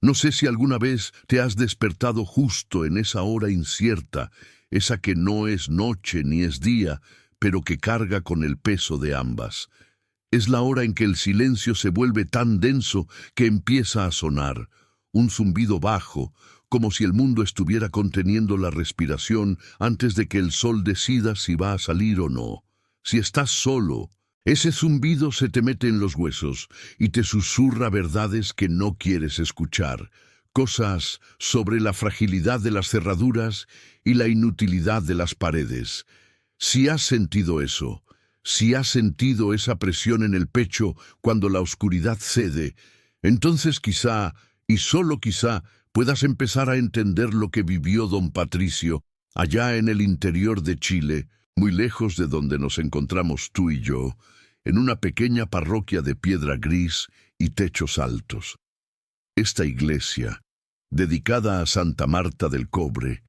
No sé si alguna vez te has despertado justo en esa hora incierta, esa que no es noche ni es día, pero que carga con el peso de ambas. Es la hora en que el silencio se vuelve tan denso que empieza a sonar, un zumbido bajo, como si el mundo estuviera conteniendo la respiración antes de que el sol decida si va a salir o no. Si estás solo, ese zumbido se te mete en los huesos y te susurra verdades que no quieres escuchar, cosas sobre la fragilidad de las cerraduras y la inutilidad de las paredes. Si has sentido eso, si has sentido esa presión en el pecho cuando la oscuridad cede, entonces quizá, y solo quizá, puedas empezar a entender lo que vivió don Patricio allá en el interior de Chile, muy lejos de donde nos encontramos tú y yo, en una pequeña parroquia de piedra gris y techos altos. Esta iglesia, dedicada a Santa Marta del Cobre,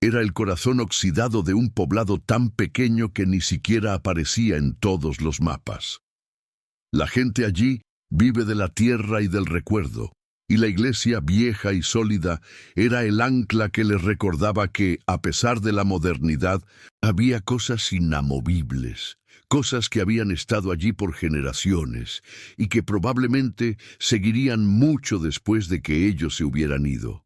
era el corazón oxidado de un poblado tan pequeño que ni siquiera aparecía en todos los mapas. La gente allí vive de la tierra y del recuerdo, y la iglesia vieja y sólida era el ancla que les recordaba que, a pesar de la modernidad, había cosas inamovibles, cosas que habían estado allí por generaciones y que probablemente seguirían mucho después de que ellos se hubieran ido.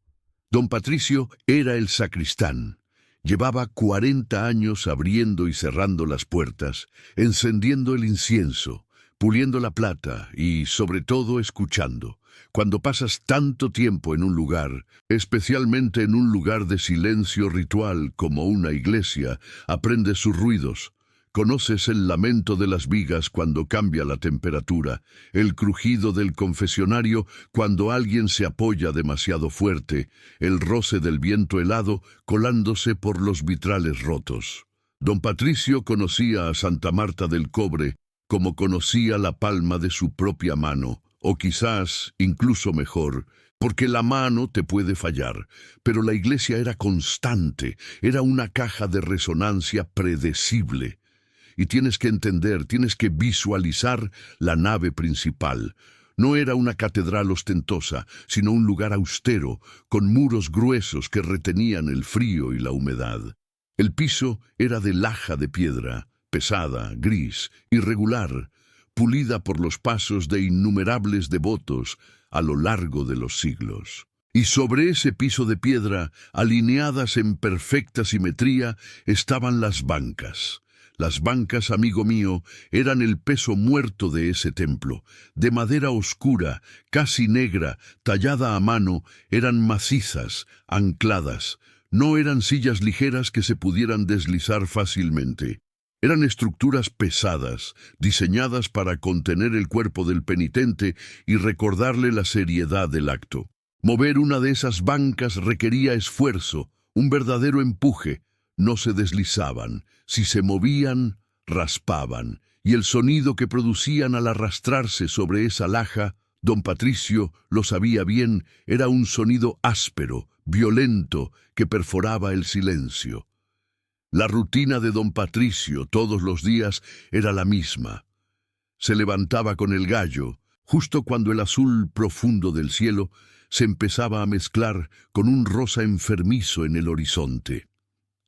Don Patricio era el sacristán. Llevaba 40 años abriendo y cerrando las puertas, encendiendo el incienso, puliendo la plata y, sobre todo, escuchando. Cuando pasas tanto tiempo en un lugar, especialmente en un lugar de silencio ritual como una iglesia, aprendes sus ruidos. Conoces el lamento de las vigas cuando cambia la temperatura, el crujido del confesionario cuando alguien se apoya demasiado fuerte, el roce del viento helado colándose por los vitrales rotos. Don Patricio conocía a Santa Marta del Cobre como conocía la palma de su propia mano, o quizás incluso mejor, porque la mano te puede fallar, pero la iglesia era constante, era una caja de resonancia predecible. Y tienes que entender, tienes que visualizar la nave principal. No era una catedral ostentosa, sino un lugar austero, con muros gruesos que retenían el frío y la humedad. El piso era de laja de piedra, pesada, gris, irregular, pulida por los pasos de innumerables devotos a lo largo de los siglos. Y sobre ese piso de piedra, alineadas en perfecta simetría, estaban las bancas. Las bancas, amigo mío, eran el peso muerto de ese templo. De madera oscura, casi negra, tallada a mano, eran macizas, ancladas. No eran sillas ligeras que se pudieran deslizar fácilmente. Eran estructuras pesadas, diseñadas para contener el cuerpo del penitente y recordarle la seriedad del acto. Mover una de esas bancas requería esfuerzo, un verdadero empuje. No se deslizaban. Si se movían, raspaban, y el sonido que producían al arrastrarse sobre esa laja, don Patricio lo sabía bien, era un sonido áspero, violento, que perforaba el silencio. La rutina de don Patricio todos los días era la misma. Se levantaba con el gallo, justo cuando el azul profundo del cielo se empezaba a mezclar con un rosa enfermizo en el horizonte.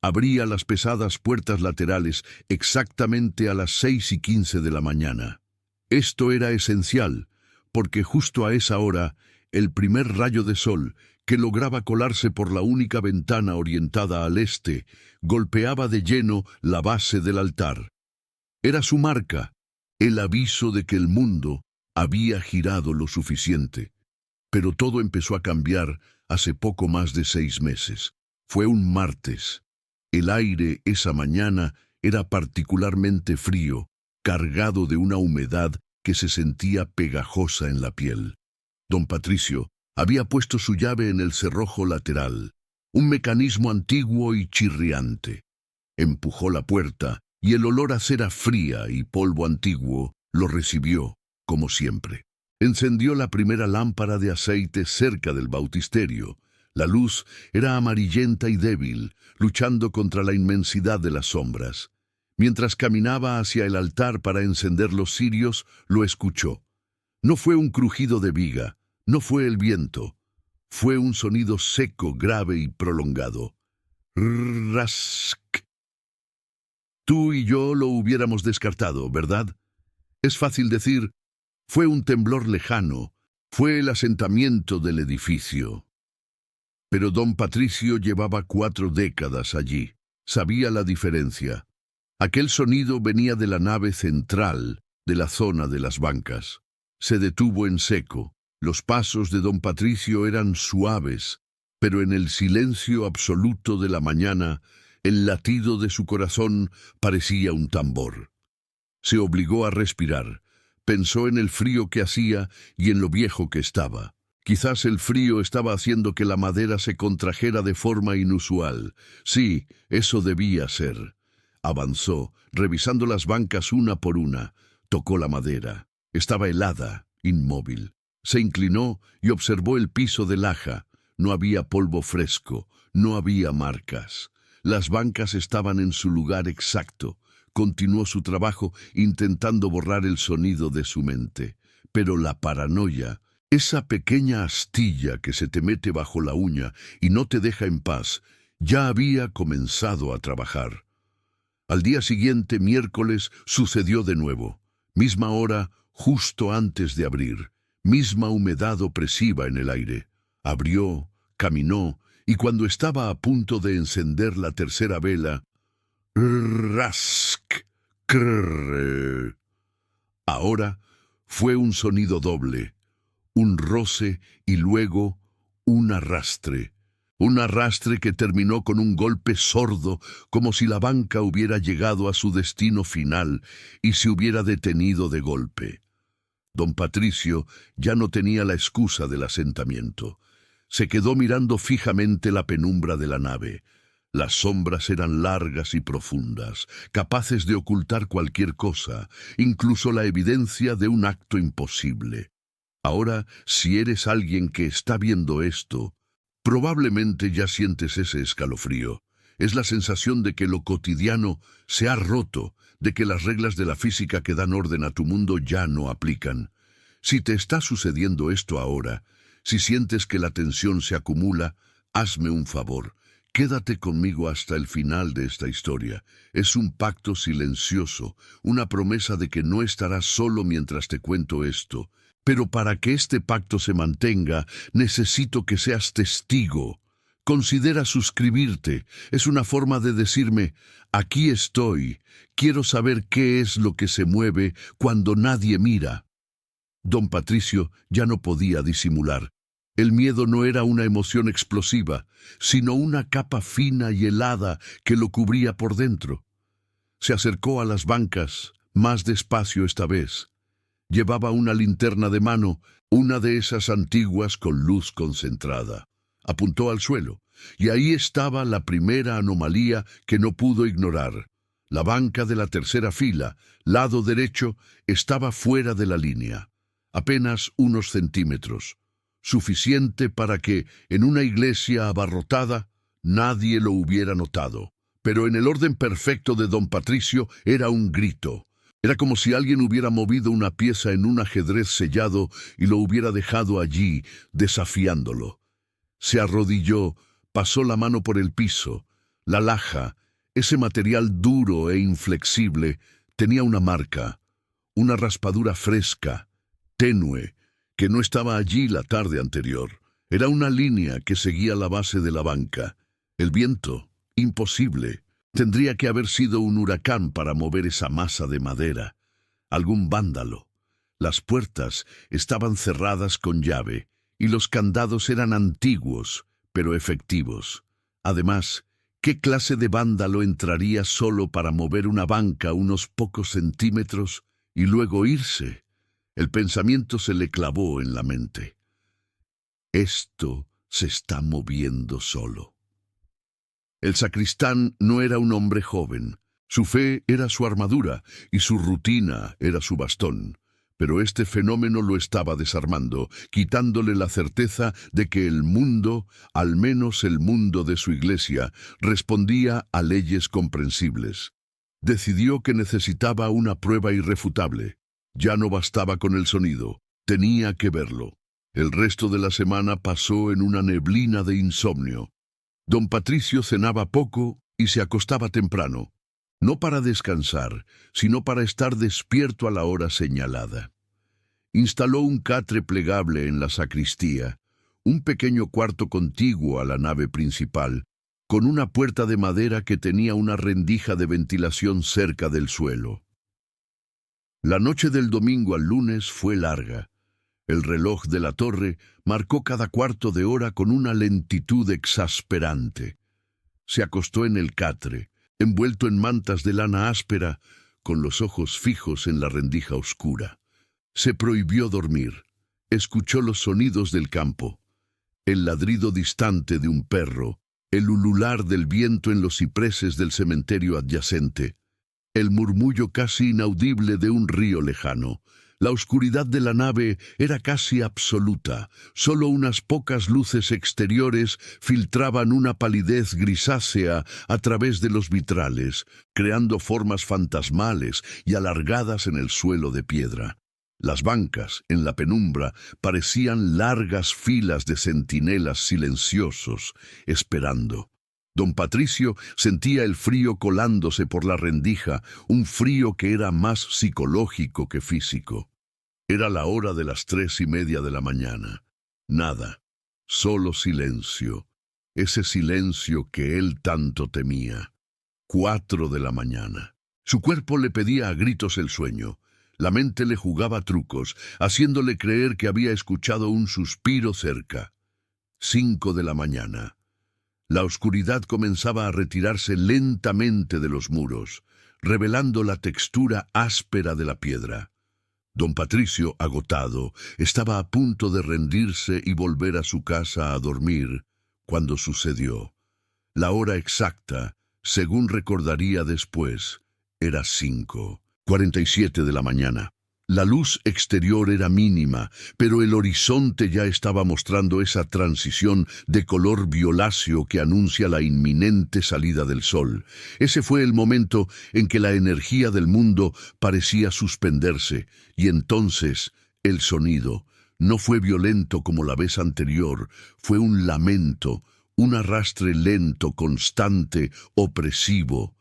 Abría las pesadas puertas laterales exactamente a las 6:15 de la mañana. Esto era esencial, porque justo a esa hora, el primer rayo de sol, que lograba colarse por la única ventana orientada al este, golpeaba de lleno la base del altar. Era su marca, el aviso de que el mundo había girado lo suficiente. Pero todo empezó a cambiar hace poco más de 6 meses. Fue un martes. El aire esa mañana era particularmente frío, cargado de una humedad que se sentía pegajosa en la piel. Don Patricio había puesto su llave en el cerrojo lateral, un mecanismo antiguo y chirriante. Empujó la puerta y el olor a cera fría y polvo antiguo lo recibió, como siempre. Encendió la primera lámpara de aceite cerca del bautisterio. La luz era amarillenta y débil, luchando contra la inmensidad de las sombras. Mientras caminaba hacia el altar para encender los cirios, lo escuchó. No fue un crujido de viga, no fue el viento. Fue un sonido seco, grave y prolongado. Rask. Tú y yo lo hubiéramos descartado, ¿verdad? Es fácil decir, fue un temblor lejano, fue el asentamiento del edificio. Pero don Patricio llevaba 4 décadas allí. Sabía la diferencia. Aquel sonido venía de la nave central, de la zona de las bancas. Se detuvo en seco. Los pasos de don Patricio eran suaves, pero en el silencio absoluto de la mañana, el latido de su corazón parecía un tambor. Se obligó a respirar. Pensó en el frío que hacía y en lo viejo que estaba. Quizás el frío estaba haciendo que la madera se contrajera de forma inusual. Sí, eso debía ser. Avanzó, revisando las bancas una por una. Tocó la madera. Estaba helada, inmóvil. Se inclinó y observó el piso de laja. No había polvo fresco, no había marcas. Las bancas estaban en su lugar exacto. Continuó su trabajo intentando borrar el sonido de su mente. Pero la paranoia, esa pequeña astilla que se te mete bajo la uña y no te deja en paz, ya había comenzado a trabajar. Al día siguiente, miércoles, sucedió de nuevo. Misma hora, justo antes de abrir. Misma humedad opresiva en el aire. Abrió, caminó, y cuando estaba a punto de encender la tercera vela, rask, crrr. Ahora fue un sonido doble, un roce y luego un arrastre. Un arrastre que terminó con un golpe sordo, como si la banca hubiera llegado a su destino final y se hubiera detenido de golpe. Don Patricio ya no tenía la excusa del asentamiento. Se quedó mirando fijamente la penumbra de la nave. Las sombras eran largas y profundas, capaces de ocultar cualquier cosa, incluso la evidencia de un acto imposible. Ahora, si eres alguien que está viendo esto, probablemente ya sientes ese escalofrío. Es la sensación de que lo cotidiano se ha roto, de que las reglas de la física que dan orden a tu mundo ya no aplican. Si te está sucediendo esto ahora, si sientes que la tensión se acumula, hazme un favor. Quédate conmigo hasta el final de esta historia. Es un pacto silencioso, una promesa de que no estarás solo mientras te cuento esto. Pero para que este pacto se mantenga, necesito que seas testigo. Considera suscribirte. Es una forma de decirme, aquí estoy. Quiero saber qué es lo que se mueve cuando nadie mira. Don Patricio ya no podía disimular. El miedo no era una emoción explosiva, sino una capa fina y helada que lo cubría por dentro. Se acercó a las bancas, más despacio esta vez. Llevaba una linterna de mano, una de esas antiguas con luz concentrada. Apuntó al suelo, y ahí estaba la primera anomalía que no pudo ignorar. La banca de la tercera fila, lado derecho, estaba fuera de la línea, apenas unos centímetros, suficiente para que, en una iglesia abarrotada, nadie lo hubiera notado. Pero en el orden perfecto de don Patricio era un grito. Era como si alguien hubiera movido una pieza en un ajedrez sellado y lo hubiera dejado allí, desafiándolo. Se arrodilló, pasó la mano por el piso. La laja, ese material duro e inflexible, tenía una marca, una raspadura fresca, tenue, que no estaba allí la tarde anterior. Era una línea que seguía la base de la banca. El viento, imposible. Tendría que haber sido un huracán para mover esa masa de madera. Algún vándalo. Las puertas estaban cerradas con llave y los candados eran antiguos, pero efectivos. Además, ¿qué clase de vándalo entraría solo para mover una banca unos pocos centímetros y luego irse? El pensamiento se le clavó en la mente. Esto se está moviendo solo. El sacristán no era un hombre joven. Su fe era su armadura y su rutina era su bastón. Pero este fenómeno lo estaba desarmando, quitándole la certeza de que el mundo, al menos el mundo de su iglesia, respondía a leyes comprensibles. Decidió que necesitaba una prueba irrefutable. Ya no bastaba con el sonido, tenía que verlo. El resto de la semana pasó en una neblina de insomnio. Don Patricio cenaba poco y se acostaba temprano, no para descansar, sino para estar despierto a la hora señalada. Instaló un catre plegable en la sacristía, un pequeño cuarto contiguo a la nave principal, con una puerta de madera que tenía una rendija de ventilación cerca del suelo. La noche del domingo al lunes fue larga. El reloj de la torre marcó cada cuarto de hora con una lentitud exasperante. Se acostó en el catre, envuelto en mantas de lana áspera, con los ojos fijos en la rendija oscura. Se prohibió dormir. Escuchó los sonidos del campo, el ladrido distante de un perro, el ulular del viento en los cipreses del cementerio adyacente, el murmullo casi inaudible de un río lejano. La oscuridad de la nave era casi absoluta. Solo unas pocas luces exteriores filtraban una palidez grisácea a través de los vitrales, creando formas fantasmales y alargadas en el suelo de piedra. Las bancas, en la penumbra, parecían largas filas de centinelas silenciosos, esperando. Don Patricio sentía el frío colándose por la rendija, un frío que era más psicológico que físico. Era la hora de las 3:30 de la mañana. Nada, solo silencio, ese silencio que él tanto temía. 4 de la mañana. Su cuerpo le pedía a gritos el sueño. La mente le jugaba trucos, haciéndole creer que había escuchado un suspiro cerca. 5 de la mañana. La oscuridad comenzaba a retirarse lentamente de los muros, revelando la textura áspera de la piedra. Don Patricio, agotado, estaba a punto de rendirse y volver a su casa a dormir, cuando sucedió. La hora exacta, según recordaría después, era 5:47 de la mañana. La luz exterior era mínima, pero el horizonte ya estaba mostrando esa transición de color violáceo que anuncia la inminente salida del sol. Ese fue el momento en que la energía del mundo parecía suspenderse, y entonces el sonido no fue violento como la vez anterior, fue un lamento, un arrastre lento, constante, opresivo.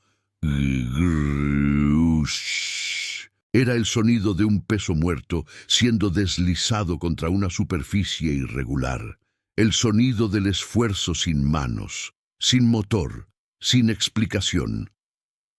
Era el sonido de un peso muerto siendo deslizado contra una superficie irregular. El sonido del esfuerzo sin manos, sin motor, sin explicación.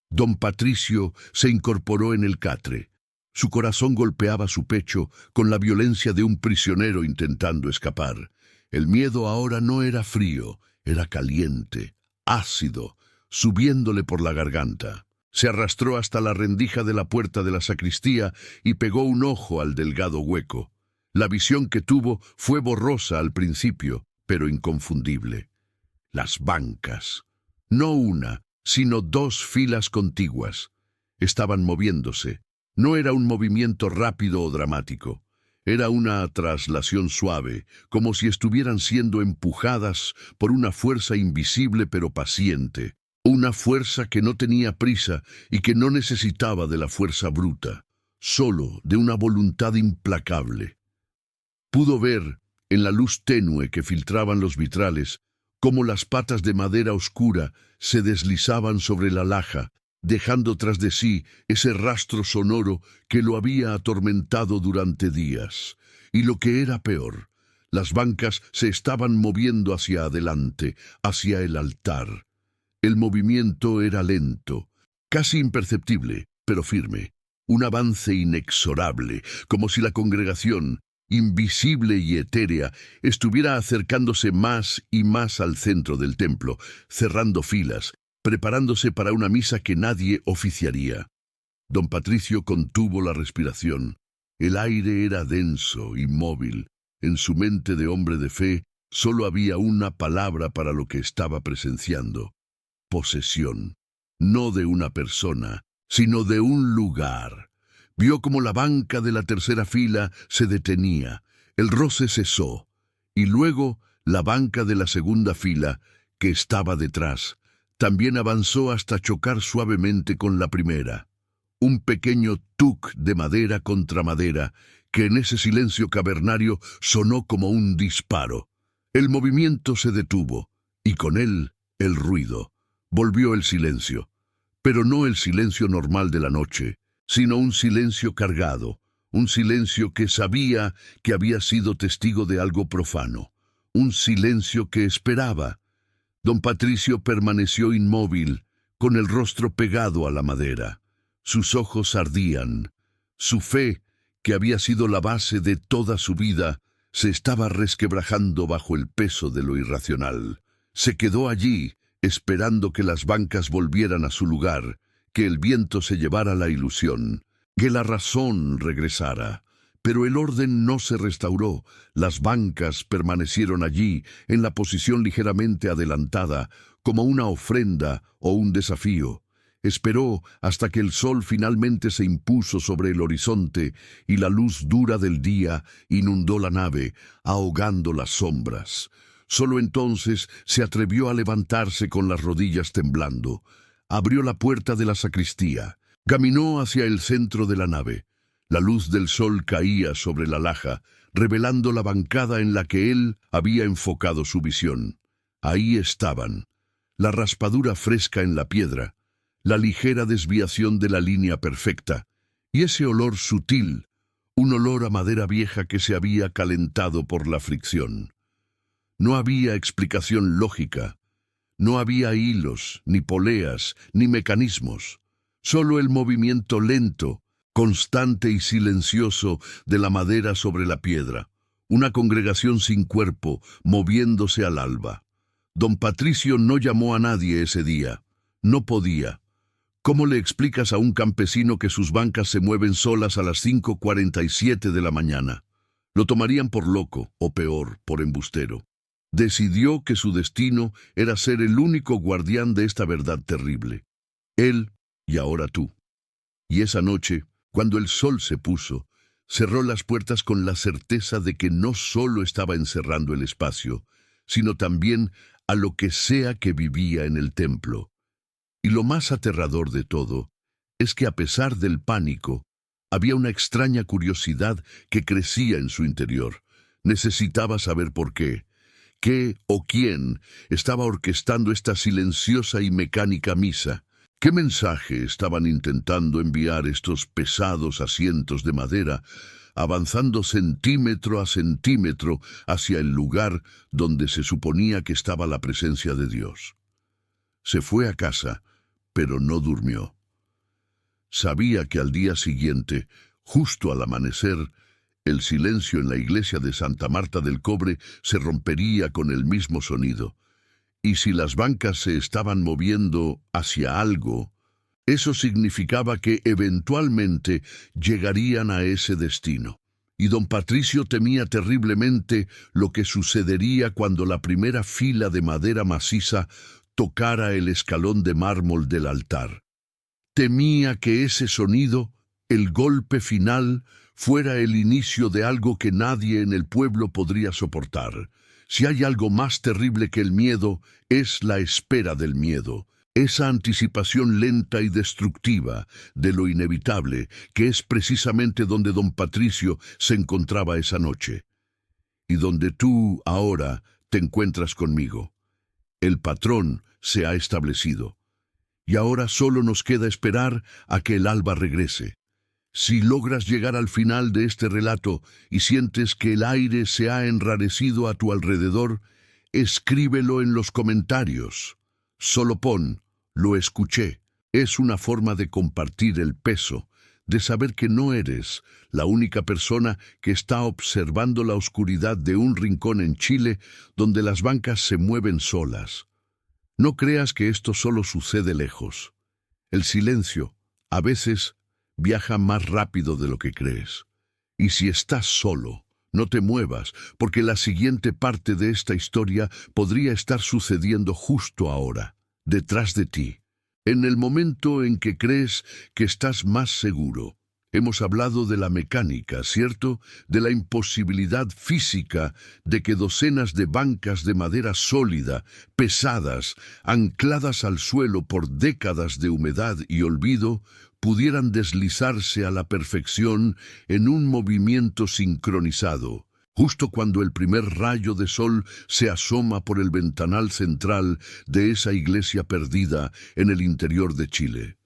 Don Patricio se incorporó en el catre. Su corazón golpeaba su pecho con la violencia de un prisionero intentando escapar. El miedo ahora no era frío, era caliente, ácido, subiéndole por la garganta. Se arrastró hasta la rendija de la puerta de la sacristía y pegó un ojo al delgado hueco. La visión que tuvo fue borrosa al principio, pero inconfundible. Las bancas. No una, sino 2 filas contiguas. Estaban moviéndose. No era un movimiento rápido o dramático. Era una traslación suave, como si estuvieran siendo empujadas por una fuerza invisible pero paciente. Una fuerza que no tenía prisa y que no necesitaba de la fuerza bruta, solo de una voluntad implacable. Pudo ver, en la luz tenue que filtraban los vitrales, cómo las patas de madera oscura se deslizaban sobre la laja, dejando tras de sí ese rastro sonoro que lo había atormentado durante días. Y lo que era peor, las bancas se estaban moviendo hacia adelante, hacia el altar. El movimiento era lento, casi imperceptible, pero firme. Un avance inexorable, como si la congregación, invisible y etérea, estuviera acercándose más y más al centro del templo, cerrando filas, preparándose para una misa que nadie oficiaría. Don Patricio contuvo la respiración. El aire era denso, inmóvil. En su mente de hombre de fe, solo había una palabra para lo que estaba presenciando. Posesión, no de una persona, sino de un lugar. Vio como la banca de la tercera fila se detenía, el roce cesó, y luego la banca de la segunda fila, que estaba detrás, también avanzó hasta chocar suavemente con la primera. Un pequeño tuc de madera contra madera que en ese silencio cavernario sonó como un disparo. El movimiento se detuvo, y con él el ruido. Volvió el silencio, pero no el silencio normal de la noche, sino un silencio cargado, un silencio que sabía que había sido testigo de algo profano, un silencio que esperaba. Don Patricio permaneció inmóvil, con el rostro pegado a la madera. Sus ojos ardían. Su fe, que había sido la base de toda su vida, se estaba resquebrajando bajo el peso de lo irracional. Se quedó allí, esperando que las bancas volvieran a su lugar, que el viento se llevara la ilusión, que la razón regresara. Pero el orden no se restauró. Las bancas permanecieron allí, en la posición ligeramente adelantada, como una ofrenda o un desafío. Esperó hasta que el sol finalmente se impuso sobre el horizonte y la luz dura del día inundó la nave, ahogando las sombras. Solo entonces se atrevió a levantarse con las rodillas temblando. Abrió la puerta de la sacristía. Caminó hacia el centro de la nave. La luz del sol caía sobre la laja, revelando la bancada en la que él había enfocado su visión. Ahí estaban, la raspadura fresca en la piedra, la ligera desviación de la línea perfecta, y ese olor sutil, un olor a madera vieja que se había calentado por la fricción. No había explicación lógica, no había hilos, ni poleas, ni mecanismos, solo el movimiento lento, constante y silencioso de la madera sobre la piedra, una congregación sin cuerpo, moviéndose al alba. Don Patricio no llamó a nadie ese día, no podía. ¿Cómo le explicas a un campesino que sus bancas se mueven solas a las 5:47 de la mañana? Lo tomarían por loco, o peor, por embustero. Decidió que su destino era ser el único guardián de esta verdad terrible. Él y ahora tú. Y esa noche, cuando el sol se puso, cerró las puertas con la certeza de que no solo estaba encerrando el espacio, sino también a lo que sea que vivía en el templo. Y lo más aterrador de todo es que a pesar del pánico, había una extraña curiosidad que crecía en su interior. Necesitaba saber por qué o quién estaba orquestando esta silenciosa y mecánica misa. ¿Qué mensaje estaban intentando enviar estos pesados asientos de madera, avanzando centímetro a centímetro hacia el lugar donde se suponía que estaba la presencia de Dios? Se fue a casa, pero no durmió. Sabía que al día siguiente, justo al amanecer, el silencio en la iglesia de Santa Marta del Cobre se rompería con el mismo sonido. Y si las bancas se estaban moviendo hacia algo, eso significaba que eventualmente llegarían a ese destino. Y don Patricio temía terriblemente lo que sucedería cuando la primera fila de madera maciza tocara el escalón de mármol del altar. Temía que ese sonido, el golpe final, fuera el inicio de algo que nadie en el pueblo podría soportar. Si hay algo más terrible que el miedo, es la espera del miedo, esa anticipación lenta y destructiva de lo inevitable, que es precisamente donde don Patricio se encontraba esa noche, y donde tú ahora te encuentras conmigo. El patrón se ha establecido, y ahora solo nos queda esperar a que el alba regrese. Si logras llegar al final de este relato y sientes que el aire se ha enrarecido a tu alrededor, escríbelo en los comentarios. Solo pon, lo escuché. Es una forma de compartir el peso, de saber que no eres la única persona que está observando la oscuridad de un rincón en Chile donde las bancas se mueven solas. No creas que esto solo sucede lejos. El silencio, a veces, viaja más rápido de lo que crees. Y si estás solo, no te muevas, porque la siguiente parte de esta historia podría estar sucediendo justo ahora, detrás de ti, en el momento en que crees que estás más seguro. Hemos hablado de la mecánica, ¿cierto? De la imposibilidad física de que docenas de bancas de madera sólida, pesadas, ancladas al suelo por décadas de humedad y olvido, pudieran deslizarse a la perfección en un movimiento sincronizado, justo cuando el primer rayo de sol se asoma por el ventanal central de esa iglesia perdida en el interior de Chile.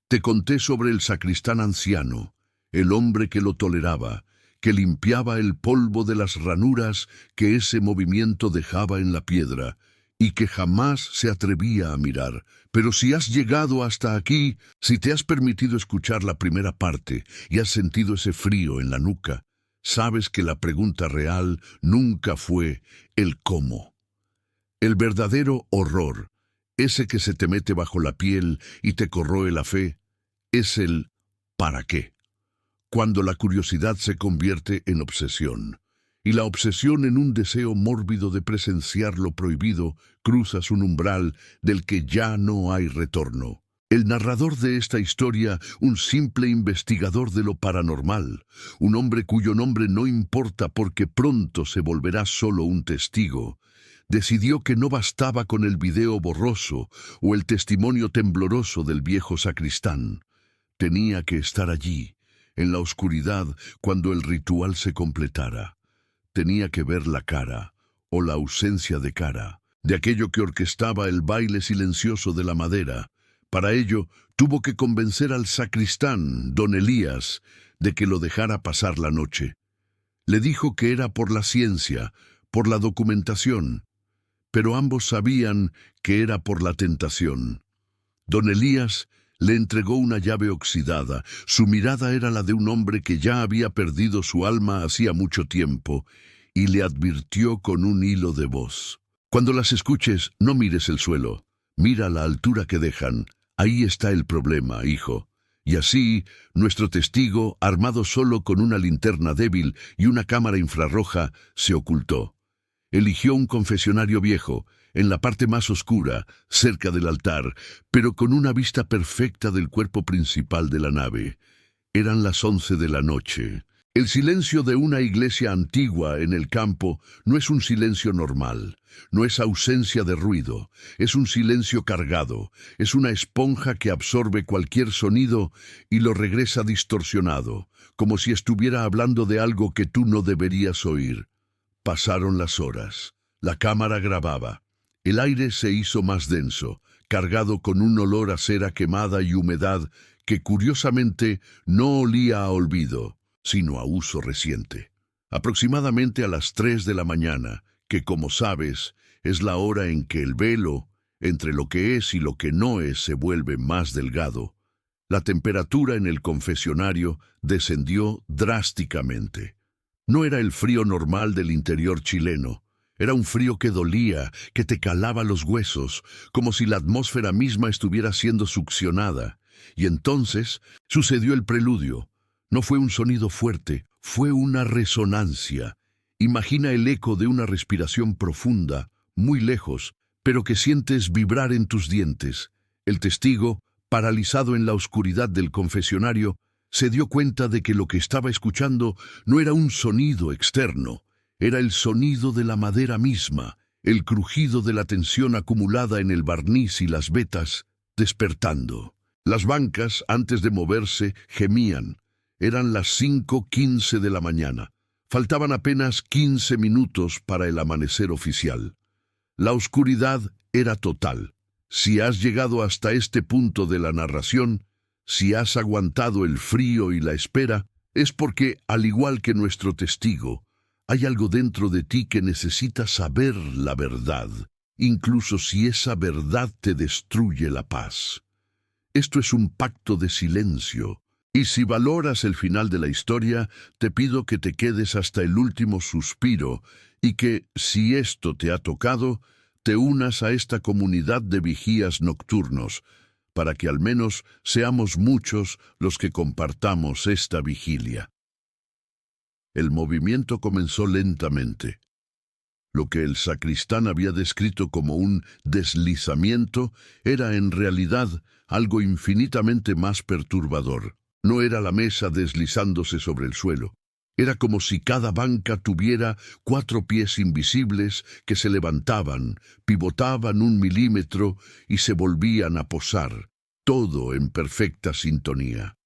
Te conté sobre el sacristán anciano, el hombre que lo toleraba, que limpiaba el polvo de las ranuras que ese movimiento dejaba en la piedra, y que jamás se atrevía a mirar. Pero si has llegado hasta aquí, si te has permitido escuchar la primera parte y has sentido ese frío en la nuca, sabes que la pregunta real nunca fue el cómo. El verdadero horror, ese que se te mete bajo la piel y te corroe la fe, es el ¿para qué? Cuando la curiosidad se convierte en obsesión, y la obsesión en un deseo mórbido de presenciar lo prohibido, cruzas un umbral del que ya no hay retorno. El narrador de esta historia, un simple investigador de lo paranormal, un hombre cuyo nombre no importa porque pronto se volverá solo un testigo, decidió que no bastaba con el video borroso o el testimonio tembloroso del viejo sacristán. Tenía que estar allí, en la oscuridad, cuando el ritual se completara. Tenía que ver la cara, o la ausencia de cara, de aquello que orquestaba el baile silencioso de la madera. Para ello, tuvo que convencer al sacristán, don Elías, de que lo dejara pasar la noche. Le dijo que era por la ciencia, por la documentación, pero ambos sabían que era por la tentación. Don Elías le entregó una llave oxidada. Su mirada era la de un hombre que ya había perdido su alma hacía mucho tiempo, y le advirtió con un hilo de voz: cuando las escuches, no mires el suelo, mira la altura que dejan. Ahí está el problema, hijo. Y así, nuestro testigo, armado solo con una linterna débil y una cámara infrarroja, se ocultó. Eligió un confesionario viejo, en la parte más oscura, cerca del altar, pero con una vista perfecta del cuerpo principal de la nave. Eran las 11 de la noche. El silencio de una iglesia antigua en el campo no es un silencio normal, no es ausencia de ruido, es un silencio cargado, es una esponja que absorbe cualquier sonido y lo regresa distorsionado, como si estuviera hablando de algo que tú no deberías oír. Pasaron las horas, la cámara grababa. El aire se hizo más denso, cargado con un olor a cera quemada y humedad que curiosamente no olía a olvido, sino a uso reciente. Aproximadamente a las 3 de la mañana, que como sabes, es la hora en que el velo, entre lo que es y lo que no es, se vuelve más delgado, la temperatura en el confesionario descendió drásticamente. No era el frío normal del interior chileno. Era un frío que dolía, que te calaba los huesos, como si la atmósfera misma estuviera siendo succionada. Y entonces sucedió el preludio. No fue un sonido fuerte, fue una resonancia. Imagina el eco de una respiración profunda, muy lejos, pero que sientes vibrar en tus dientes. El testigo, paralizado en la oscuridad del confesionario, se dio cuenta de que lo que estaba escuchando no era un sonido externo, era el sonido de la madera misma, el crujido de la tensión acumulada en el barniz y las vetas, despertando. Las bancas, antes de moverse, gemían. Eran las 5:15 de la mañana. Faltaban apenas 15 minutos para el amanecer oficial. La oscuridad era total. Si has llegado hasta este punto de la narración, si has aguantado el frío y la espera, es porque, al igual que nuestro testigo, hay algo dentro de ti que necesita saber la verdad, incluso si esa verdad te destruye la paz. Esto es un pacto de silencio, y si valoras el final de la historia, te pido que te quedes hasta el último suspiro y que, si esto te ha tocado, te unas a esta comunidad de vigías nocturnos, para que al menos seamos muchos los que compartamos esta vigilia. El movimiento comenzó lentamente. Lo que el sacristán había descrito como un deslizamiento era en realidad algo infinitamente más perturbador. No era la mesa deslizándose sobre el suelo. Era como si cada banca tuviera 4 pies invisibles que se levantaban, pivotaban 1 milímetro y se volvían a posar. todo en perfecta sintonía.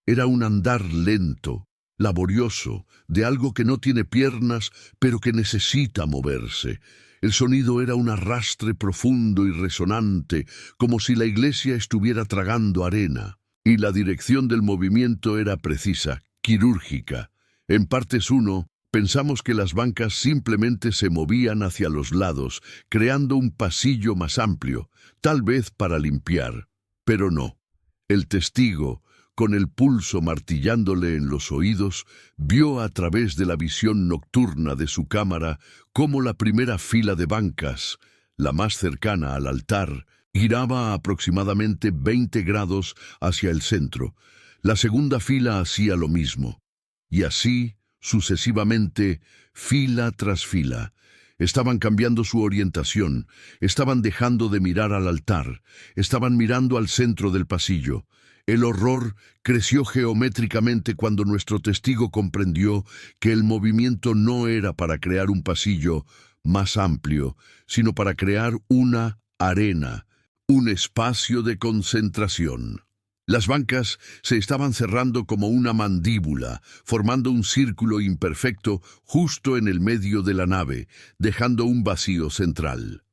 Era un andar lento, laborioso, de algo que no tiene piernas, pero que necesita moverse. El sonido era un arrastre profundo y resonante, como si la iglesia estuviera tragando arena. Y la dirección del movimiento era precisa, quirúrgica. En partes 1, pensamos que las bancas simplemente se movían hacia los lados, creando un pasillo más amplio, tal vez para limpiar. Pero no. El testigo, con el pulso martillándole en los oídos, vio a través de la visión nocturna de su cámara cómo la primera fila de bancas, la más cercana al altar, giraba aproximadamente 20 grados hacia el centro. La segunda fila hacía lo mismo. Y así, sucesivamente, fila tras fila. Estaban cambiando su orientación, estaban dejando de mirar al altar, estaban mirando al centro del pasillo. El horror creció geométricamente cuando nuestro testigo comprendió que el movimiento no era para crear un pasillo más amplio, sino para crear una arena, un espacio de concentración. Las bancas se estaban cerrando como una mandíbula, formando un círculo imperfecto justo en el medio de la nave, dejando un vacío central.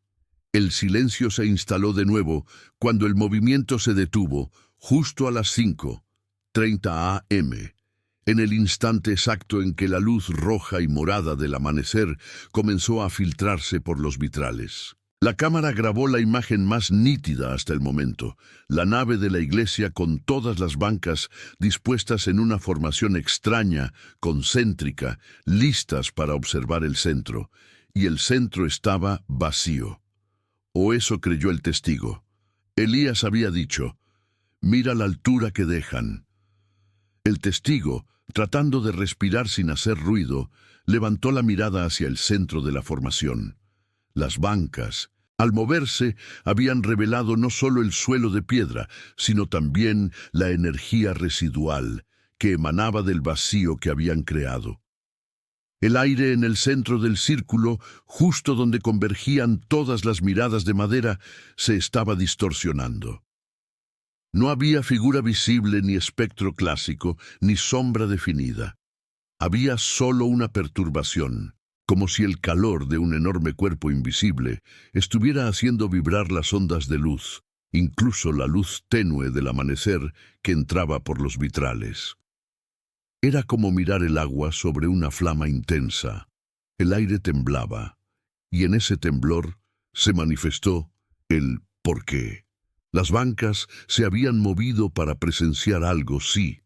El silencio se instaló de nuevo cuando el movimiento se detuvo, justo a las 5:30 a.m., en el instante exacto en que la luz roja y morada del amanecer comenzó a filtrarse por los vitrales. La cámara grabó la imagen más nítida hasta el momento, la nave de la iglesia con todas las bancas dispuestas en una formación extraña, concéntrica, listas para observar el centro, y el centro estaba vacío. O eso creyó el testigo. Elías había dicho: «Mira la altura que dejan». El testigo, tratando de respirar sin hacer ruido, levantó la mirada hacia el centro de la formación. Las bancas, al moverse, habían revelado no solo el suelo de piedra, sino también la energía residual que emanaba del vacío que habían creado. El aire en el centro del círculo, justo donde convergían todas las miradas de madera, se estaba distorsionando. No había figura visible, ni espectro clásico, ni sombra definida. Había solo una perturbación, como si el calor de un enorme cuerpo invisible estuviera haciendo vibrar las ondas de luz, incluso la luz tenue del amanecer que entraba por los vitrales. Era como mirar el agua sobre una flama intensa. El aire temblaba, y en ese temblor se manifestó el porqué. Las bancas se habían movido para presenciar algo, sí,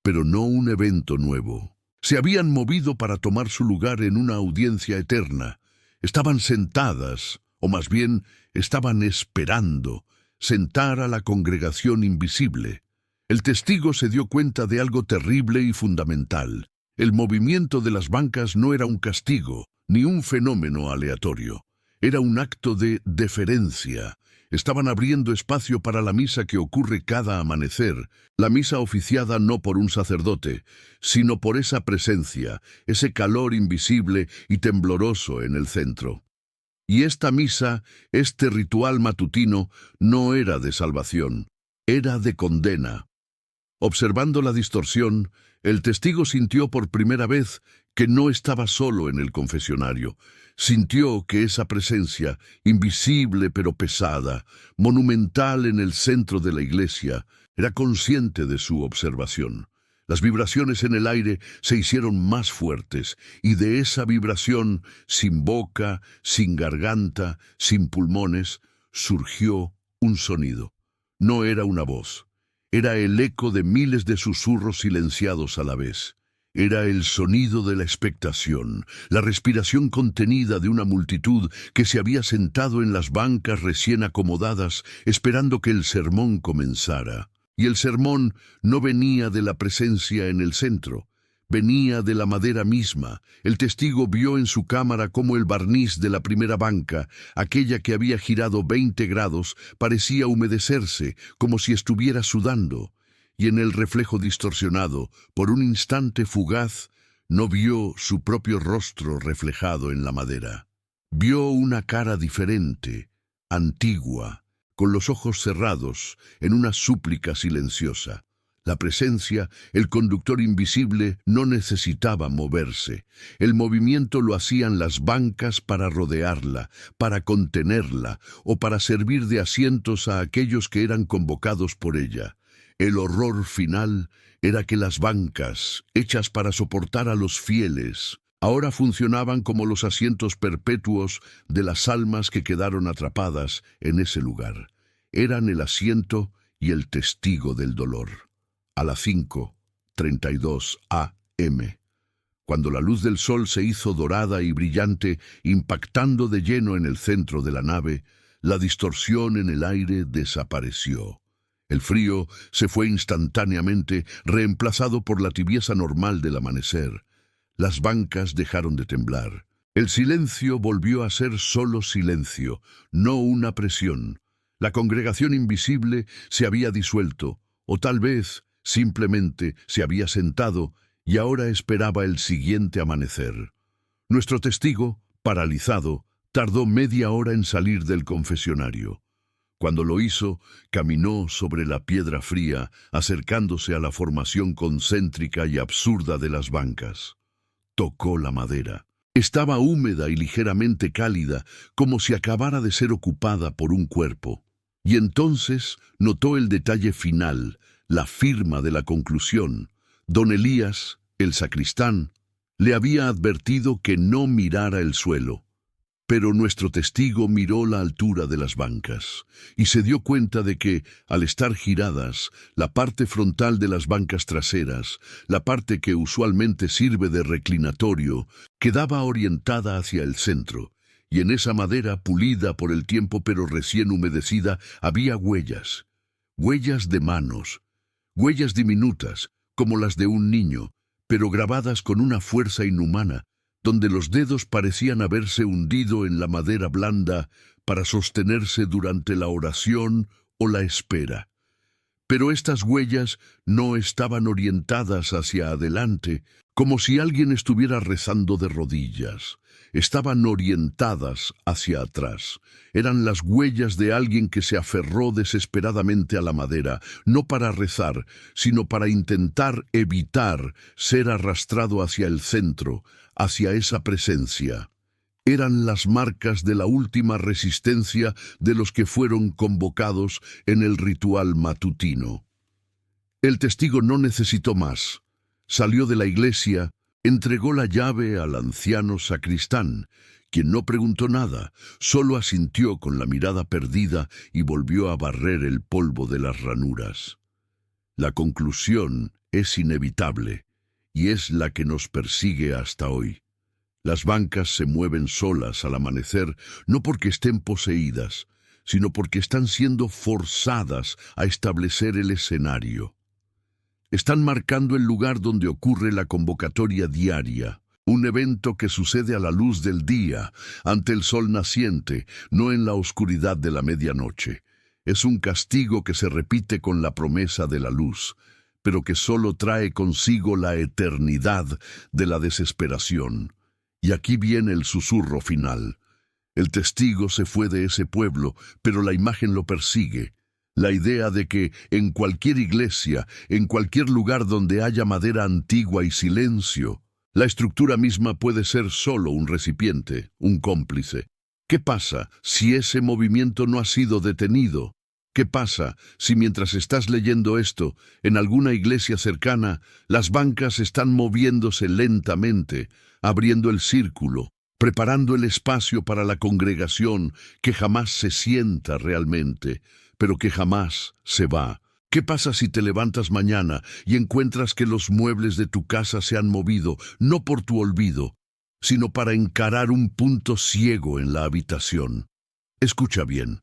pero no un evento nuevo. Se habían movido para tomar su lugar en una audiencia eterna. Estaban sentadas, o más bien, estaban esperando sentar a la congregación invisible. El testigo se dio cuenta de algo terrible y fundamental. El movimiento de las bancas no era un castigo, ni un fenómeno aleatorio. Era un acto de deferencia. Estaban abriendo espacio para la misa que ocurre cada amanecer, la misa oficiada no por un sacerdote, sino por esa presencia, ese calor invisible y tembloroso en el centro. Y esta misa, este ritual matutino, no era de salvación, era de condena. Observando la distorsión, el testigo sintió por primera vez que no estaba solo en el confesionario. Sintió que esa presencia, invisible pero pesada, monumental en el centro de la iglesia, era consciente de su observación. Las vibraciones en el aire se hicieron más fuertes, y de esa vibración, sin boca, sin garganta, sin pulmones, surgió un sonido. No era una voz. Era el eco de miles de susurros silenciados a la vez. Era el sonido de la expectación, la respiración contenida de una multitud que se había sentado en las bancas recién acomodadas, esperando que el sermón comenzara. Y el sermón no venía de la presencia en el centro, venía de la madera misma. El testigo vio en su cámara cómo el barniz de la primera banca, aquella que había girado 20 grados, parecía humedecerse, como si estuviera sudando. Y en el reflejo distorsionado, por un instante fugaz, no vio su propio rostro reflejado en la madera. Vio una cara diferente, antigua, con los ojos cerrados, en una súplica silenciosa. La presencia, el conductor invisible, no necesitaba moverse. El movimiento lo hacían las bancas para rodearla, para contenerla o para servir de asientos a aquellos que eran convocados por ella. El horror final era que las bancas, hechas para soportar a los fieles, ahora funcionaban como los asientos perpetuos de las almas que quedaron atrapadas en ese lugar. Eran el asiento y el testigo del dolor. A las 5:32 a.m., cuando la luz del sol se hizo dorada y brillante, impactando de lleno en el centro de la nave, la distorsión en el aire desapareció. El frío se fue instantáneamente, reemplazado por la tibieza normal del amanecer. Las bancas dejaron de temblar. El silencio volvió a ser solo silencio, no una presión. La congregación invisible se había disuelto, o tal vez simplemente se había sentado y ahora esperaba el siguiente amanecer. Nuestro testigo, paralizado, tardó media hora en salir del confesionario. Cuando lo hizo, caminó sobre la piedra fría, acercándose a la formación concéntrica y absurda de las bancas. Tocó la madera. Estaba húmeda y ligeramente cálida, como si acabara de ser ocupada por un cuerpo. Y entonces notó el detalle final, la firma de la conclusión. Don Elías, el sacristán, le había advertido que no mirara el suelo. Pero nuestro testigo miró la altura de las bancas y se dio cuenta de que, al estar giradas, la parte frontal de las bancas traseras, la parte que usualmente sirve de reclinatorio, quedaba orientada hacia el centro, y en esa madera pulida por el tiempo pero recién humedecida había huellas, huellas de manos, huellas diminutas, como las de un niño, pero grabadas con una fuerza inhumana, donde los dedos parecían haberse hundido en la madera blanda para sostenerse durante la oración o la espera. Pero estas huellas no estaban orientadas hacia adelante, como si alguien estuviera rezando de rodillas. Estaban orientadas hacia atrás. Eran las huellas de alguien que se aferró desesperadamente a la madera, no para rezar, sino para intentar evitar ser arrastrado hacia el centro, hacia esa presencia. Eran las marcas de la última resistencia de los que fueron convocados en el ritual matutino. El testigo no necesitó más. Salió de la iglesia, entregó la llave al anciano sacristán, quien no preguntó nada, solo asintió con la mirada perdida y volvió a barrer el polvo de las ranuras. La conclusión es inevitable, y es la que nos persigue hasta hoy. Las bancas se mueven solas al amanecer, no porque estén poseídas, sino porque están siendo forzadas a establecer el escenario. Están marcando el lugar donde ocurre la convocatoria diaria, un evento que sucede a la luz del día, ante el sol naciente, no en la oscuridad de la medianoche. Es un castigo que se repite con la promesa de la luz, pero que solo trae consigo la eternidad de la desesperación. Y aquí viene el susurro final. El testigo se fue de ese pueblo, pero la imagen lo persigue. La idea de que en cualquier iglesia, en cualquier lugar donde haya madera antigua y silencio, la estructura misma puede ser solo un recipiente, un cómplice. ¿Qué pasa si ese movimiento no ha sido detenido? ¿Qué pasa si mientras estás leyendo esto, en alguna iglesia cercana, las bancas están moviéndose lentamente, abriendo el círculo, preparando el espacio para la congregación que jamás se sienta realmente, pero que jamás se va? ¿Qué pasa si te levantas mañana y encuentras que los muebles de tu casa se han movido, no por tu olvido, sino para encarar un punto ciego en la habitación? Escucha bien.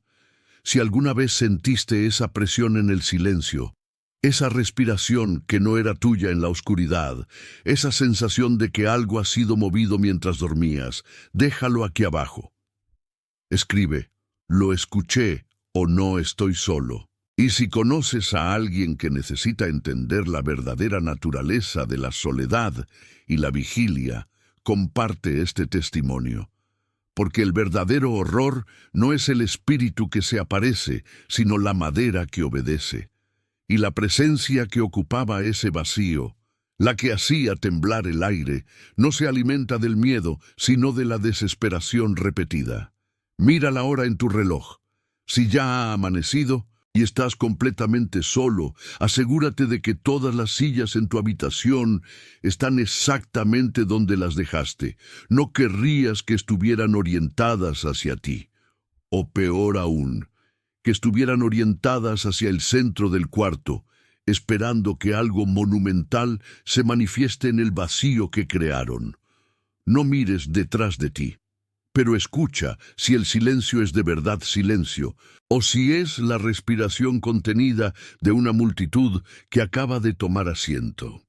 Si alguna vez sentiste esa presión en el silencio, esa respiración que no era tuya en la oscuridad, esa sensación de que algo ha sido movido mientras dormías, déjalo aquí abajo. Escribe, lo escuché o no estoy solo. Y si conoces a alguien que necesita entender la verdadera naturaleza de la soledad y la vigilia, comparte este testimonio. porque el verdadero horror no es el espíritu que se aparece, sino la madera que obedece. Y la presencia que ocupaba ese vacío, la que hacía temblar el aire, no se alimenta del miedo, sino de la desesperación repetida. Mira la hora en tu reloj. Si ya ha amanecido y estás completamente solo, asegúrate de que todas las sillas en tu habitación están exactamente donde las dejaste. No querrías que estuvieran orientadas hacia ti. O peor aún, que estuvieran orientadas hacia el centro del cuarto, esperando que algo monumental se manifieste en el vacío que crearon. No mires detrás de ti, pero escucha si el silencio es de verdad silencio, o si es la respiración contenida de una multitud que acaba de tomar asiento.